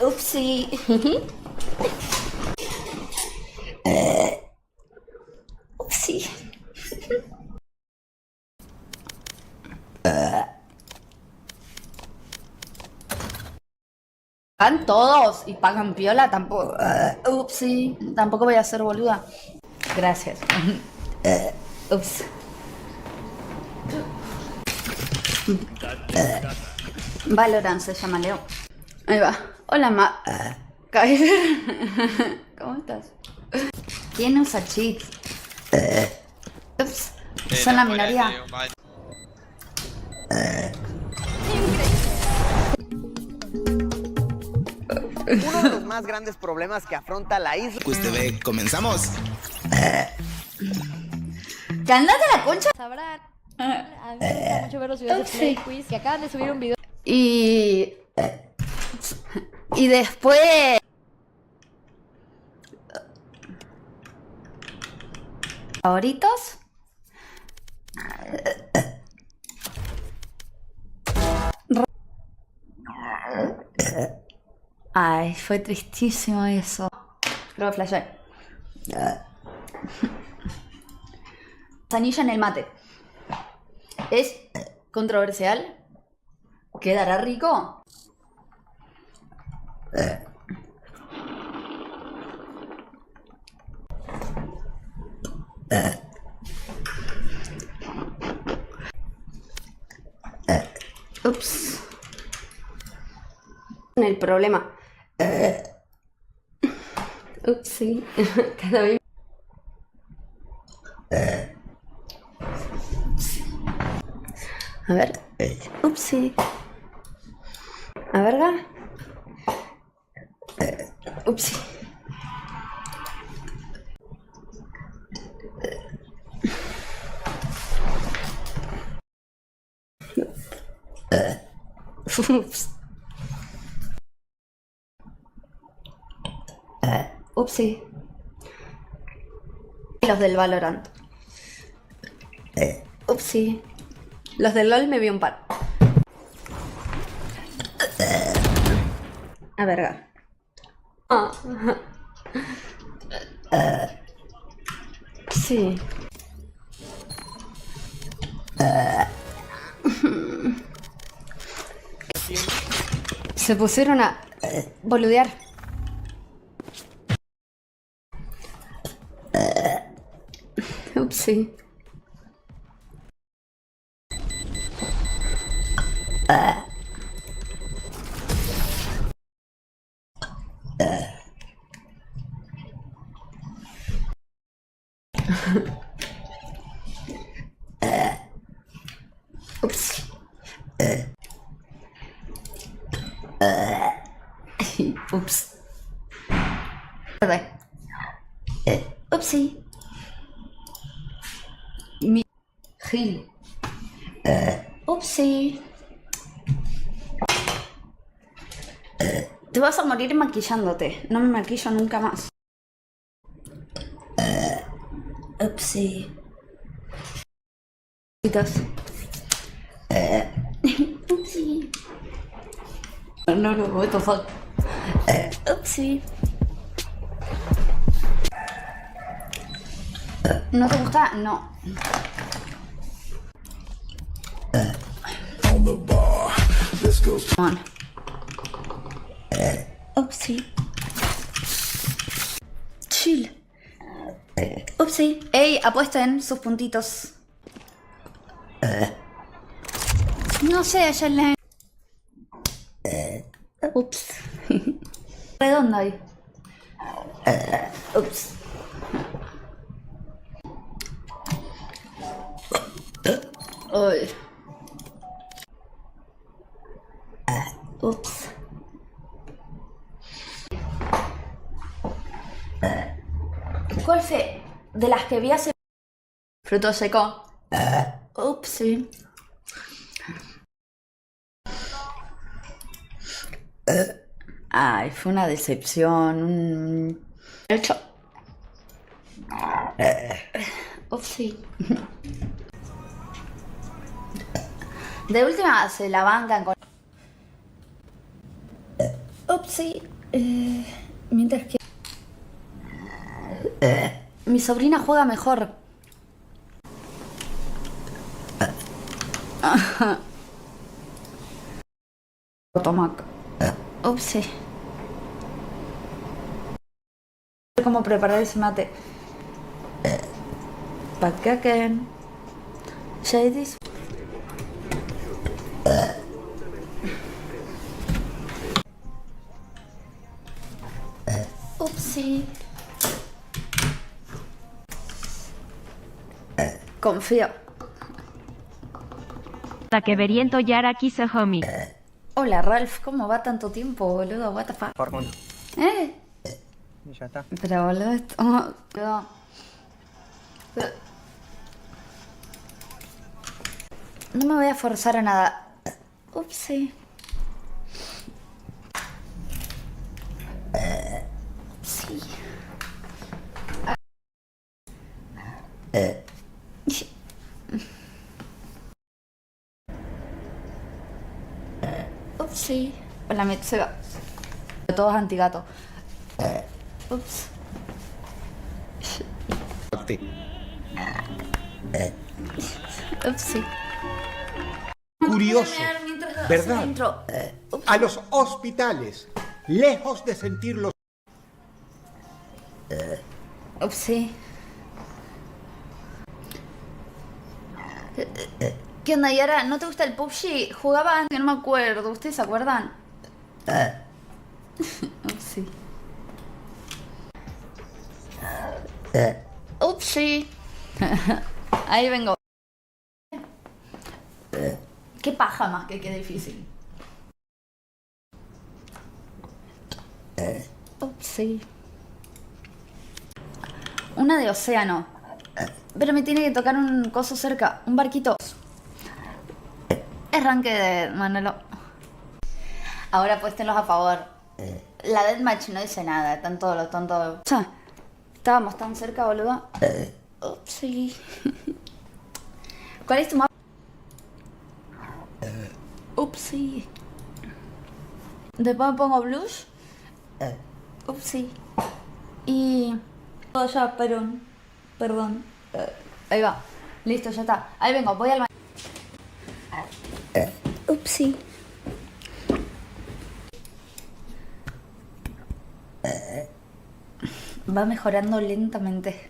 Upsi. Upsi. Pagan todos y pagan piola, tampoco. Upsi. Tampoco voy a ser boluda. Gracias. Ups. Valorant se llama, Leo. Ahí va. Hola, Kyber. ¿Cómo estás? ¿Quién usa cheats? Ups. Son la minoría. Uno de los más grandes problemas que afronta la isla. Usted ve, comenzamos. ¡Que andate a la concha! Sabrán. A mí me gusta mucho ver los videos de Play Quiz que acaban de subir un video. Y después... ¿Favoritos? Ay, fue tristísimo eso. Creo que flashé. Manzanilla en el mate. ¿Es controversial? ¿Quedará rico? Ups. El problema. Ups, sí. Queda bien. A ver. Upsi. A verga. Upsi. Ups. Upsi. Los del Valorant. Upsi. Los del LOL me vi un par. A verga. Sí. Se pusieron a boludear. Upsi. Ups. Ups. Perdón. Upsi. Mi Gil. Upsi. Te vas a morir maquillándote. No me maquillo nunca más. Upsi. Upsi. No, what the fuck. Upsi. ¿No te gusta? No. Come on. Upsi. Chill. Upsi. Ey, apuesten sus puntitos. No sé, ella le... Ups. Redondo ahí. Ups. Uy. Ups. ¿Cuál fue? De las que vi hace... Fruto seco. Ups, sí. Ay, fue una decepción. Hecho. Ups, sí. De última se la bancan con... Upsi. Mientras que... Mi sobrina juega mejor. Tomac. Upsi. Cómo preparar ese mate. Pakaken. Shadis. Upsi. Confío. Takeberiento Yara Kiso Homie. Hola Ralph, ¿cómo va tanto tiempo, boludo? What the fuck? Hormona. ¿Eh? Y ya está. Pero boludo, esto... boludo. No me voy a forzar a nada. Upsi. Sí. Upsi. Hola, Mitsuga. Todos antigato. Ups. Upsi. Curioso, Mientras hace ¿verdad? la intro. A los hospitales, lejos de sentirlos Upsi. ¿Qué onda, Yara? ¿No te gusta el PUBG? Jugaba antes, no me acuerdo. ¿Ustedes se acuerdan? Upsi. Upsi. Ahí vengo. Qué paja más que qué difícil. Upsi. Una de océano. Pero me tiene que tocar un coso cerca. Un barquito. Arranque de Manolo. Ahora puéstenlos a favor. La deathmatch no dice nada. Están todos los tontos. Ya. Estábamos tan cerca, boludo. Upsi. ¿Cuál es tu mapa? Upsi. Después me pongo blush. Upsi. Y... Oh, ya, perdón. Perdón. Ahí va. Listo, ya está. Ahí vengo, voy al baño. Upsi. Va mejorando lentamente.